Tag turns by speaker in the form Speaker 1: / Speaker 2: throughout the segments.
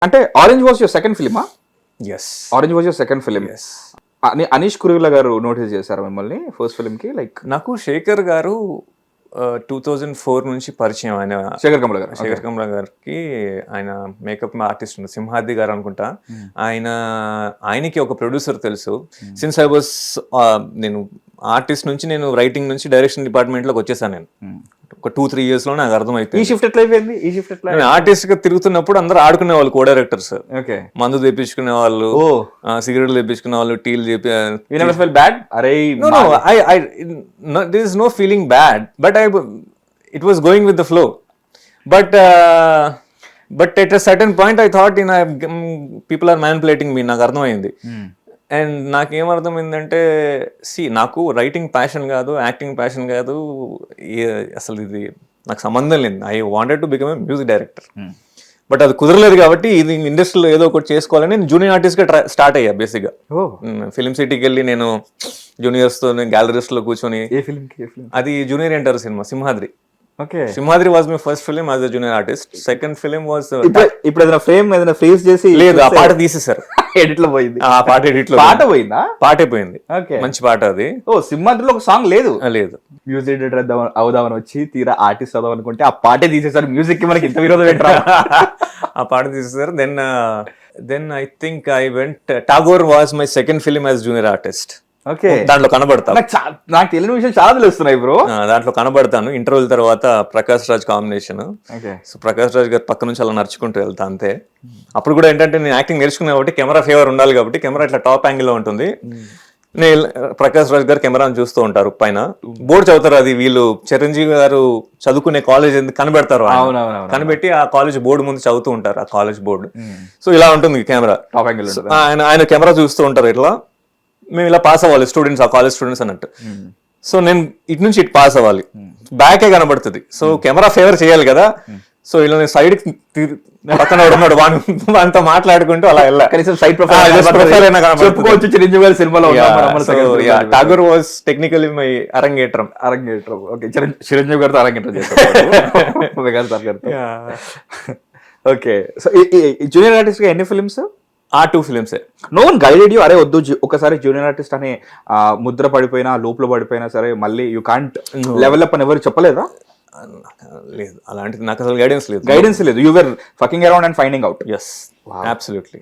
Speaker 1: అంటే orange was your second ఫిలిమా?
Speaker 2: Yes.
Speaker 1: Orange was your second film.
Speaker 2: Yes.
Speaker 1: Anish Kuruvilla గారు notice చేశారు మిమ్మల్ని ఫస్ట్ ఫిలిం కి? లైక్
Speaker 2: నాకు శేఖర్ గారు 2004 నుంచి పరిచయం. ఆయన
Speaker 1: శేఖర్ కమల గారు.
Speaker 2: శేఖర్ కమల గారికి ఆయన మేకప్ ఆర్టిస్ట్ ఉంది, సింహాద్రి గారు అనుకుంటా. ఆయనకి ఒక ప్రొడ్యూసర్ తెలుసు. సిన్స్ ఐ వాస్ నేను ఆర్టిస్ట్ నుంచి నేను రైటింగ్ నుంచి డైరెక్షన్ డిపార్ట్మెంట్ లోకి వచ్చేసాను. నేను ఒక 2-3 years లో నాకు అర్థమైపోయింది.
Speaker 1: ఈ షిఫ్ట్ ఎట్లా అయిపోయింది? ఈ షిఫ్ట్ ఎట్లా?
Speaker 2: ఆర్టిస్ట్ గా తిరుగుతున్నప్పుడు అందరూ ఆడుకునే వాళ్ళు, కో డైరెక్టర్స్.
Speaker 1: ఓకే.
Speaker 2: మందు తెప్పించుకునే వాళ్ళు, సిగరెట్లు తెప్పించుకునే వాళ్ళు, టీలు
Speaker 1: బ్యాడ్. అరే
Speaker 2: there is no feeling bad, but it was going with the flow. But at a certain point I thought people are manipulating me. నాకు అర్థమైంది. అండ్ నాకేమర్థమైందంటే, నాకు రైటింగ్ ప్యాషన్ కాదు, యాక్టింగ్ ప్యాషన్ కాదు, అసలు ఇది నాకు సంబంధం లేదు. I wanted to become a music director. But అది కుదరలేదు కాబట్టి ఇది ఇండస్ట్రీలో ఏదో ఒకటి చేసుకోవాలని నేను జూనియర్ ఆర్టిస్ట్గా స్టార్ట్ అయ్యా. బేసిక్గా ఫిలిం సిటీకి వెళ్ళి నేను జూనియర్స్తో గ్యాలరీస్లో కూర్చొని. అది junior NTR cinema Simhadri.
Speaker 1: Okay.
Speaker 2: Simhadri was my first film as a junior artist. Second film was
Speaker 1: ఇప్పుడు ఏదైనా ఫ్రేమ్ ఏదైనా ఫేస్ చేసి
Speaker 2: లేదు, ఆ పాట తీసేశారు.
Speaker 1: ఎడిట్ లో పోయింది.
Speaker 2: ఆ పాట ఎడిట్ లో
Speaker 1: పాట పోయిందా?
Speaker 2: పాటే పోయింది.
Speaker 1: ఓకే.
Speaker 2: మంచి పాట అది.
Speaker 1: ఓ, సింహాద్రిలో ఒక సాంగ్ లేదు?
Speaker 2: లేదు.
Speaker 1: మ్యూజిక్ డైరెక్టర్ అవుదామని వచ్చి తీరా ఆర్టిస్ట్ అవుదాం అనుకుంటే ఆ పాటే తీసేసారు. మ్యూజిక్ కి మనకి ఇంత విరోధం ఏంట్రా?
Speaker 2: ఆ పాట తీసేసారు. Then I think I went Tagore was my second film as junior artist.
Speaker 1: Okay.
Speaker 2: దాంట్లో కనబడతా.
Speaker 1: నాకు తెలియని విషయం చాలా తెలుస్తున్నాయి బ్రో.
Speaker 2: దాంట్లో కనబడతాను. ఇంటర్వ్యూల తర్వాత ప్రకాష్ రాజ్ కాంబినేషన్. సో ప్రకాష్ రాజ్ గారు పక్క నుంచి అలా నడుచుకుంటూ వెళ్తా అంతే. అప్పుడు కూడా ఏంటంటే నేను యాక్టింగ్ నేర్చుకున్నా కాబట్టి కెమెరా ఫేవర్ ఉండాలి కాబట్టి కెమెరా ఇట్లా టాప్ యాంగిల్ లో ఉంటుంది. నేను ప్రకాష్ రాజ్ గారు కెమెరాను చూస్తూ ఉంటారు. పైన బోర్డు చదువుతారు. అది వీళ్ళు చిరంజీవి గారు చదువుకునే కాలేజ్ కనబెడతారు. కనిపెట్టి ఆ కాలేజ్ బోర్డు ముందు చదువుతూ ఉంటారు, ఆ కాలేజ్ బోర్డు. సో ఇలా ఉంటుంది కెమెరా
Speaker 1: టాప్ యాంగిల్.
Speaker 2: ఆయన కెమెరా చూస్తూ ఉంటారు. ఇట్లా మేము ఇలా పాస్ అవ్వాలి స్టూడెంట్స్, ఆ కాలేజ్ స్టూడెంట్స్ అన్నట్టు. సో నేను ఇటు నుంచి ఇటు పాస్ అవ్వాలి, బ్యాకే కనబడుతుంది. సో కెమెరా ఫేవర్ చేయాలి కదా. సో ఇలా నేను సైడ్ పక్కన ఉన్నాడు, వానితో మాట్లాడుకుంటూ అలా వెళ్ళా. ఠాగూర్ వాజ్ టెక్నికలీ మై అరంగేట్రం.
Speaker 1: ఓకే. చిరంజీవి గారితో అరంగేట్రం చేస్తారు. ఓకే. సో జూనియర్ ఆర్టిస్ట్ గా ఎన్ని ఫిల్మ్స్?
Speaker 2: ఆ 2 ఫిలిమ్సే.
Speaker 1: No one guided you? అరే వద్దు, ఒకసారి జూనియర్ ఆర్టిస్ట్ అనే ముద్ర పడిపోయినా, లోపల పడిపోయినా సరే మళ్ళీ యూ కాంట్ లెవెల్ అప్ అని ఎవరు చెప్పలేదా?
Speaker 2: లేదు, అలాంటిది నాకు అసలు గైడెన్స్ లేదు.
Speaker 1: You were fucking around and finding out.
Speaker 2: Yes, absolutely.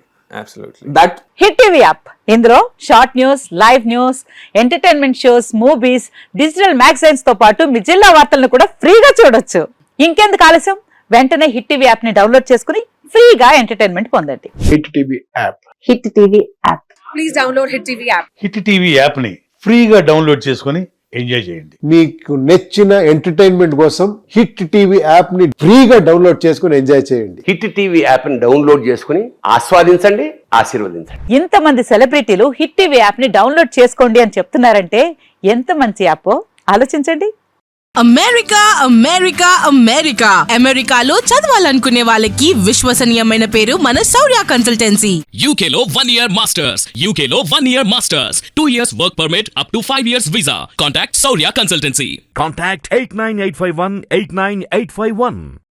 Speaker 1: That
Speaker 3: hit TV app, ఇందులో short news, live news, entertainment shows, movies, digital magazines తో పాటు మీ జిల్లా వార్తలను కూడా ఫ్రీగా చూడొచ్చు. ఇంకెందుకు ఆలస్యం, వెంటనే హిట్ టీవీ యాప్ ని డౌన్లోడ్ చేసుకుని ఫ్రీగా ఎంటర్టైన్మెంట్ పొందండి.
Speaker 4: Hit TV app.
Speaker 3: Hit TV app.
Speaker 5: Please download hit TV app.
Speaker 4: Hit TV app ని ఫ్రీగా డౌన్లోడ్ చేసుకుని ఎంజాయ్ చేయండి.
Speaker 6: మీకు నచ్చిన ఎంటర్టైన్మెంట్ కోసం హిట్ టీవీ యాప్ ని ఫ్రీగా డౌన్లోడ్ చేసుకుని ఎంజాయ్ చేయండి.
Speaker 7: హిట్ టీవీ యాప్ ని డౌన్లోడ్ చేసుకుని ఆస్వాదించండి, ఆశీర్వదించండి.
Speaker 3: ఇంతమంది సెలబ్రిటీలు హిట్ టీవీ యాప్ ని డౌన్లోడ్ చేసుకోండి అని చెప్తున్నారంటే ఎంత మంచి యాప్ ఆలోచించండి.
Speaker 5: అమెరికా అమెరికా అమెరికా అమెరికాలో చదవాలనుకునే వాళ్ళకి విశ్వసనీయమైన పేరు మన శౌర్య కన్సల్టెన్సీ.
Speaker 8: UK లో 1 year masters, UK లో 1 year masters, 2 years work permit up to 5 years visa. Contact Saurya Consultancy.
Speaker 9: Contact 89851 89851.